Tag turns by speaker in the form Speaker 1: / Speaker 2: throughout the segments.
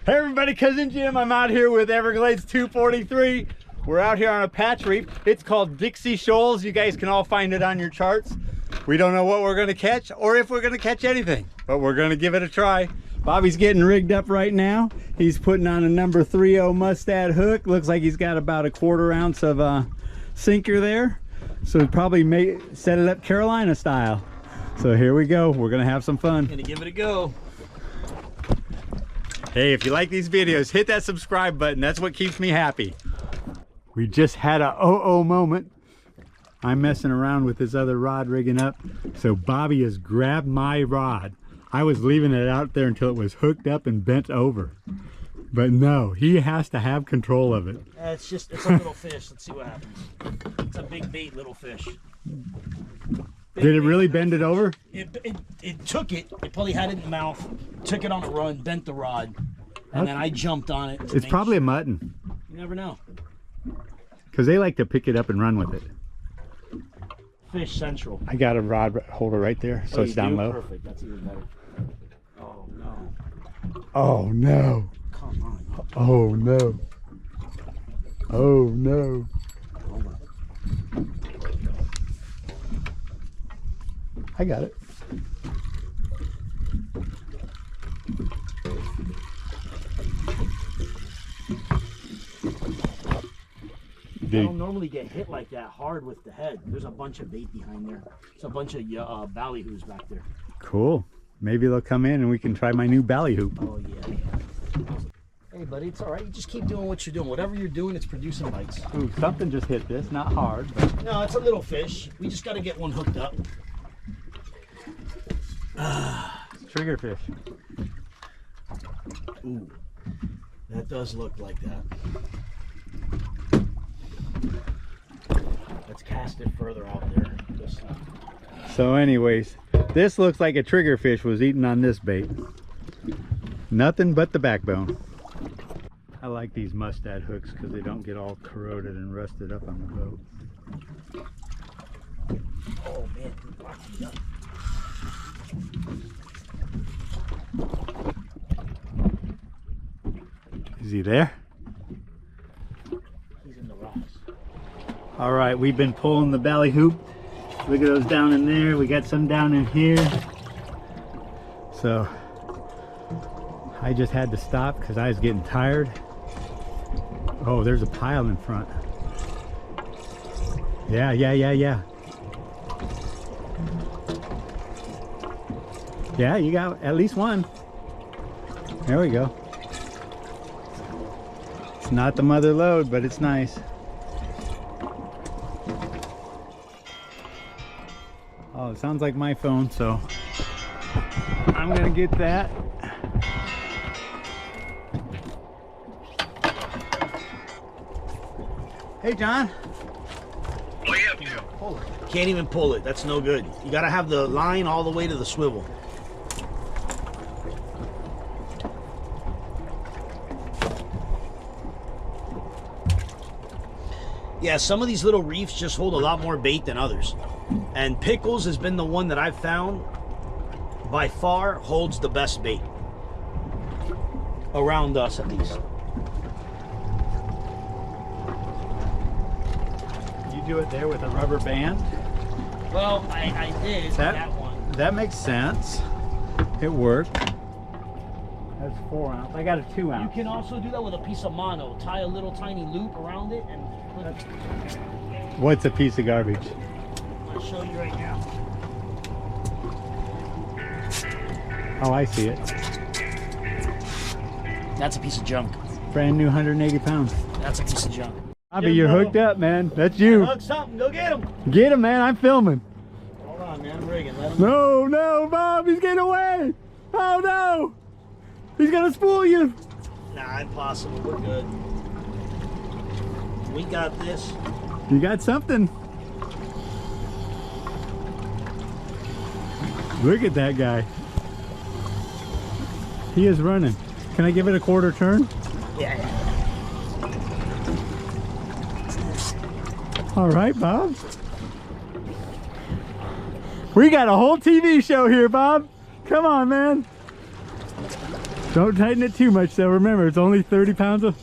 Speaker 1: Hey everybody, Cousin Jim. I'm out here with Everglades 243. We're out here on a patch reef. It's called Dixie Shoals. You guys can all find it on your charts. We don't know what we're gonna catch or if we're gonna catch anything, but we're gonna give it a try. Bobby's getting rigged up right now. He's putting on a number 30 mustad hook. Looks like he's got about a 1/4 ounce of sinker there. So probably may set it up Carolina style. So here we go. We're gonna have some fun.
Speaker 2: Gonna give it a go.
Speaker 1: Hey, if you like these videos, hit that subscribe button. That's what keeps me happy. We just had a moment. I'm messing around with this other rod rigging up. So Bobby has grabbed my rod. I was leaving it out there until it was hooked up and bent over. But no, he has to have control of it.
Speaker 2: It's a little fish. Let's see what happens. It's a big bait, little fish.
Speaker 1: Did it really bend it over?
Speaker 2: It took it. It probably had it in the mouth, took it on a run, bent the rod, and then I jumped on it.
Speaker 1: It's probably a mutton.
Speaker 2: You never know.
Speaker 1: Because they like to pick it up and run with it.
Speaker 2: Fish Central.
Speaker 1: I got a rod holder right there, so it's down low.
Speaker 2: Perfect. That's even better. Oh no.
Speaker 1: Oh no.
Speaker 2: Come on.
Speaker 1: Oh no. Oh no. I got it.
Speaker 2: I don't normally get hit like that hard with the head. There's a bunch of bait behind there. There's a bunch of ballyhoos back there.
Speaker 1: Cool. Maybe they'll come in and we can try my new ballyhoo.
Speaker 2: Oh yeah. Hey buddy, it's all right. You just keep doing what you're doing. Whatever you're doing, it's producing bites.
Speaker 1: Ooh, something just hit this. Not hard, but...
Speaker 2: No, it's a little fish. We just got to get one hooked up.
Speaker 1: Triggerfish.
Speaker 2: Ooh, that does look like that. Let's cast it further out there.
Speaker 1: So anyways, this looks like a triggerfish was eating on this bait. Nothing but the backbone. I like these mustad hooks because they don't get all corroded and rusted up on the boat.
Speaker 2: Oh man, he locked me up.
Speaker 1: Is he there?
Speaker 2: He's in the rocks.
Speaker 1: All right, we've been pulling the belly hoop. Look at those down in there. We got some down in here. So I just had to stop because I was getting tired. Oh, there's a pile in front. Yeah. Yeah, you got at least one. There we go. It's not the mother lode, but it's nice. Oh, it sounds like my phone, so I'm gonna get that. Hey, John.
Speaker 3: What are you up to?
Speaker 2: Pull it. Can't even pull it. That's no good. You got to have the line all the way to the swivel. Yeah, some of these little reefs just hold a lot more bait than others. And Pickles has been the one that I've found by far holds the best bait. Around us, at least.
Speaker 1: You do it there with a rubber band?
Speaker 2: Well, I did that one.
Speaker 1: That makes sense. It worked. That's 4 ounce. I got a 2 ounce.
Speaker 2: You can also do that with a piece of mono. Tie a little tiny loop around it and put it.
Speaker 1: What's a piece of garbage?
Speaker 2: I'll show you right now.
Speaker 1: Oh, I see it.
Speaker 2: That's a piece of junk.
Speaker 1: Brand new 180 pounds.
Speaker 2: That's a piece of junk.
Speaker 1: Bobby, you're hooked up, man. That's you.
Speaker 2: Hook something. Go get him.
Speaker 1: Get him, man. I'm filming.
Speaker 2: Hold on, man. I'm rigging. Let him.
Speaker 1: No, Bob. He's getting away. Oh, no. He's going to spool you.
Speaker 2: Nah, impossible. We're good. We got this.
Speaker 1: You got something. Look at that guy. He is running. Can I give it a 1/4 turn?
Speaker 2: Yeah.
Speaker 1: All right, Bob. We got a whole TV show here, Bob. Come on, man. Don't tighten it too much though. Remember, it's only 30 pounds of...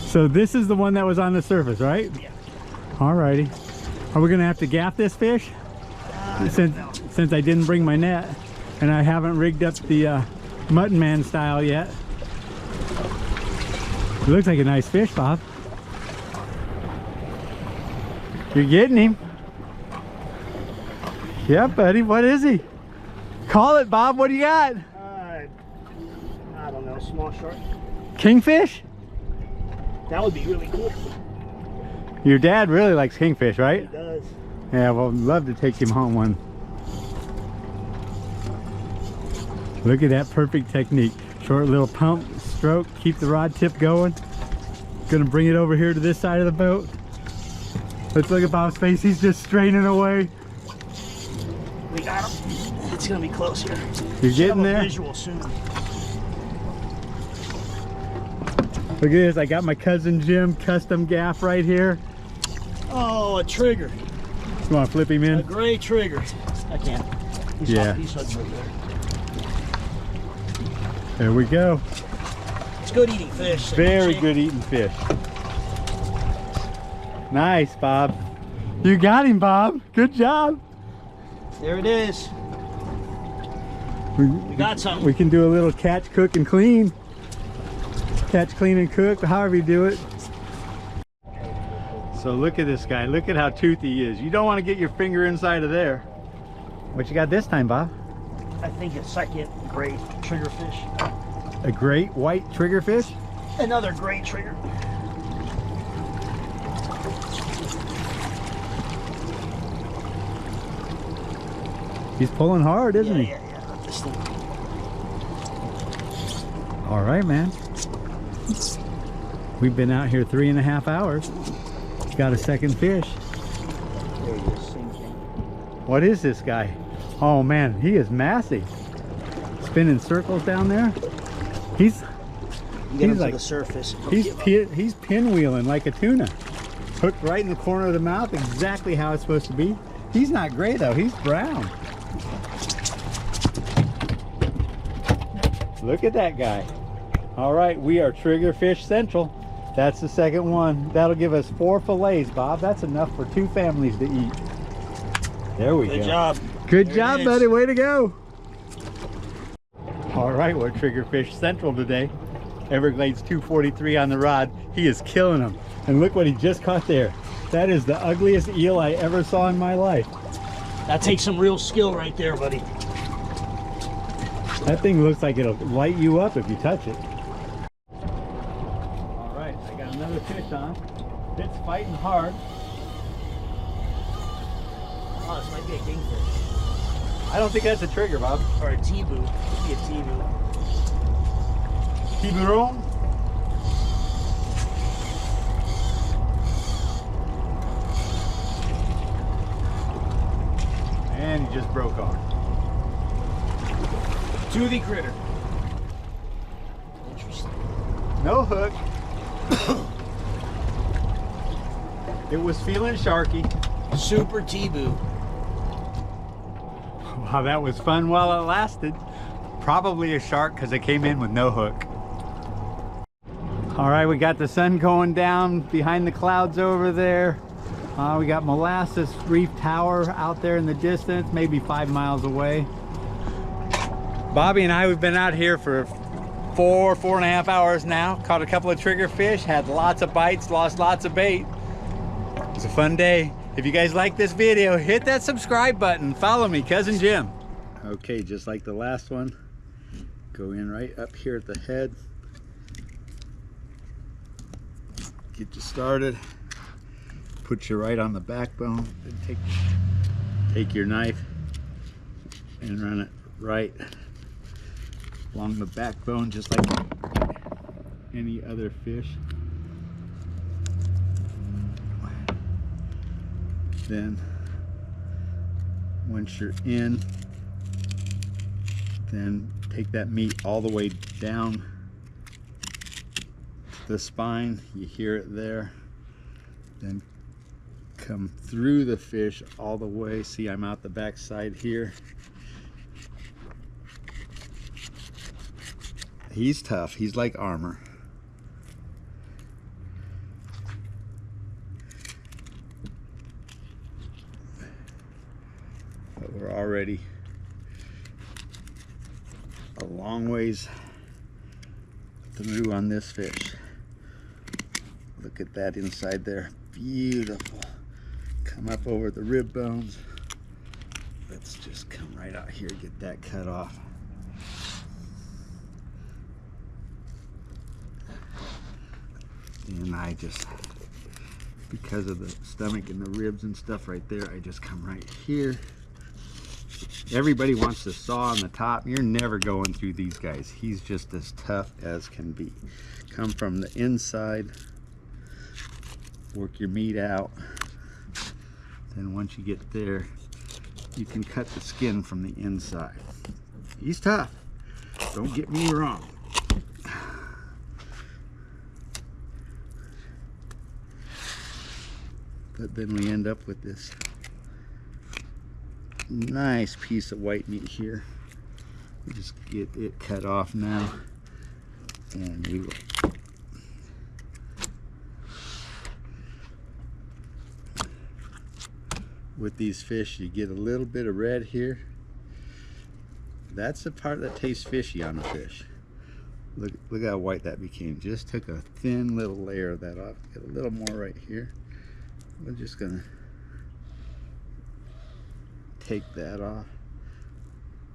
Speaker 1: So this is the one that was on the surface, right?
Speaker 2: Yeah.
Speaker 1: Alrighty. Are we gonna have to gaff this fish? Since I didn't bring my net and I haven't rigged up the Mutton Man style yet. It looks like a nice fish, Bob. You're getting him. Yeah, buddy. What is he? Call it, Bob. What do you got?
Speaker 2: I don't know, small shark.
Speaker 1: Kingfish?
Speaker 2: That would be really cool.
Speaker 1: Your dad really likes kingfish, right?
Speaker 2: He does.
Speaker 1: Yeah, well, I'd love to take him home one. Look at that perfect technique. Short little pump, stroke, keep the rod tip going. Gonna bring it over here to this side of the boat. Let's look at Bob's face. He's just straining away.
Speaker 2: We got him. It's gonna be close here.
Speaker 1: You're getting
Speaker 2: Have a
Speaker 1: there?
Speaker 2: visual soon.
Speaker 1: Look at this. I got my cousin Jim custom gaff right here.
Speaker 2: Oh, a trigger.
Speaker 1: You want to flip him in?
Speaker 2: A gray trigger. I can.
Speaker 1: Yeah.
Speaker 2: He's hooked right there.
Speaker 1: There we go.
Speaker 2: It's good eating fish.
Speaker 1: Very good eating fish. Nice, Bob. You got him, Bob. Good job.
Speaker 2: There it is. We got something.
Speaker 1: We can do a little catch, cook, and clean. Catch, clean, and cook, however you do it. So look at this guy. Look at how toothy he is. You don't want to get your finger inside of there. What you got this time, Bob?
Speaker 2: I think a second great triggerfish.
Speaker 1: A great white triggerfish?
Speaker 2: Another great trigger.
Speaker 1: He's pulling hard, isn't he?
Speaker 2: Yeah. This thing.
Speaker 1: All right, man. We've been out here 3.5 hours. Got a second fish.
Speaker 2: There he is, same thing.
Speaker 1: What is this guy? Oh man, he is massive. Spinning circles down there. He's
Speaker 2: Get him
Speaker 1: like
Speaker 2: to the surface.
Speaker 1: he's pinwheeling like a tuna. Hooked right in the corner of the mouth, exactly how it's supposed to be. He's not gray though, he's brown. Look at that guy. All right, we are Triggerfish Central. That's the second one. That'll give us 4 fillets, Bob. That's enough for 2 families to eat. There we go.
Speaker 2: Good job.
Speaker 1: Good
Speaker 2: There
Speaker 1: job,
Speaker 2: it is.
Speaker 1: buddy. Way to go. All right, we're Triggerfish Central today. Everglades 243 on the rod. He is killing them. And look what he just caught there. That is the ugliest eel I ever saw in my life.
Speaker 2: That takes some real skill right there, buddy.
Speaker 1: That thing looks like it'll light you up if you touch it. All right, I got another fish on. It's fighting hard.
Speaker 2: Oh, this might be a kingfish.
Speaker 1: I don't think that's a trigger, Bob.
Speaker 2: Or a T-boo. Could be a T-boo.
Speaker 1: Tiburon? And he just broke off.
Speaker 2: Toothy critter. Interesting.
Speaker 1: No hook. It was feeling sharky.
Speaker 2: Super T-boo.
Speaker 1: Wow, that was fun while it lasted. Probably a shark because it came in with no hook. All right, we got the sun going down behind the clouds over there. We got Molasses Reef Tower out there in the distance, maybe 5 miles away. Bobby and I, we've been out here for 4.5 hours now. Caught a couple of trigger fish, had lots of bites, lost lots of bait. It was a fun day. If you guys like this video, hit that subscribe button. Follow me, Cousin Jim. Okay, just like the last one, go in right up here at the head. Get you started. Put you right on the backbone. Then take your knife and run it right along the backbone, just like any other fish. Then once you're in, then take that meat all the way down the spine. You hear it there. Then come through the fish all the way. See, I'm out the back side here. He's tough. He's like armor. But we're already a long ways through on this fish. Look at that inside there. Beautiful. Come up over the rib bones. Let's just come right out here, get that cut off. And I just, because of the stomach and the ribs and stuff right there, I just come right here. Everybody wants to saw on the top. You're never going through these guys. He's just as tough as can be. Come from the inside, work your meat out. Then once you get there, you can cut the skin from the inside. He's tough. Don't get me wrong. But then we end up with this nice piece of white meat here. We just get it cut off now, and we will with these fish, you get a little bit of red here. That's the part that tastes fishy on a fish. Look how white that became. Just took a thin little layer of that off. Get a little more right here. We're just gonna take that off.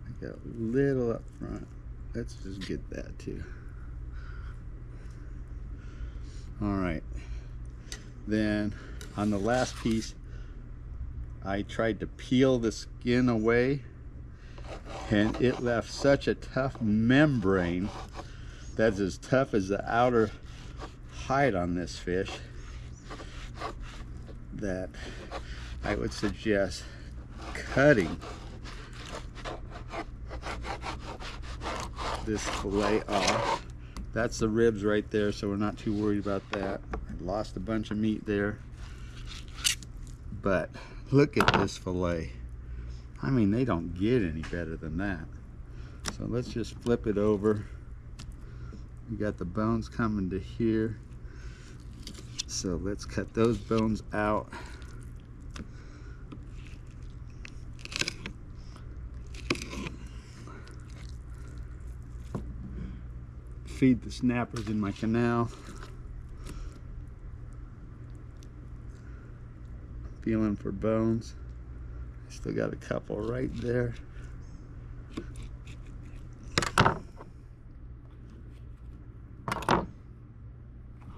Speaker 1: I got a little up front. Let's just get that too. All right. Then on the last piece, I tried to peel the skin away, and it left such a tough membrane that's as tough as the outer hide on this fish that I would suggest cutting this fillet off. That's the ribs right there, so we're not too worried about that. I lost a bunch of meat there, but look at this fillet. I mean, they don't get any better than that. So let's just flip it over. We got the bones coming to here. So let's cut those bones out. Feed the snappers in my canal. Feeling for bones. I still got a couple right there.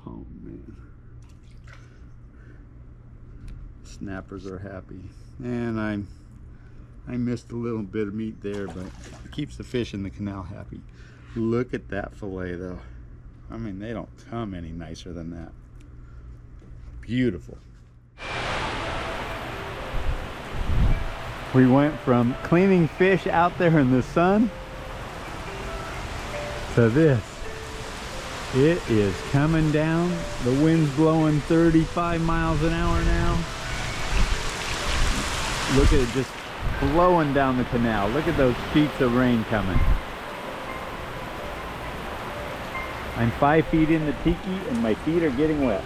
Speaker 1: Oh man. Snappers are happy. And I missed a little bit of meat there, but it keeps the fish in the canal happy. Look at that fillet though. I mean, they don't come any nicer than that. Beautiful. We went from cleaning fish out there in the sun to this. It is coming down. The wind's blowing 35 miles an hour now. Look at it just blowing down the canal. Look at those sheets of rain coming. I'm 5 feet in the tiki and my feet are getting wet.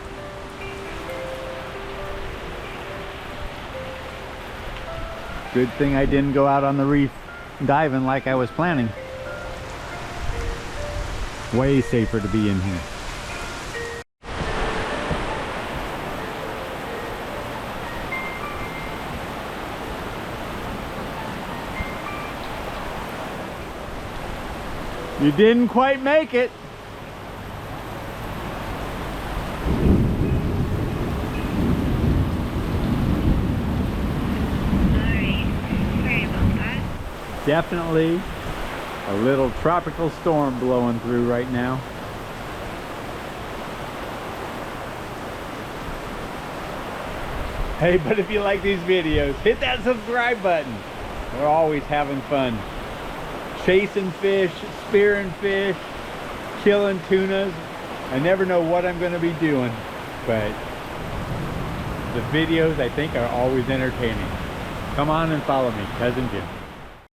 Speaker 1: Good thing I didn't go out on the reef diving like I was planning. Way safer to be in here. You didn't quite make it. Definitely a little tropical storm blowing through right now. Hey, but if you like these videos, hit that subscribe button. We're always having fun. Chasing fish, spearing fish, killing tunas. I never know what I'm going to be doing, but the videos I think are always entertaining. Come on and follow me, Cousin Jim.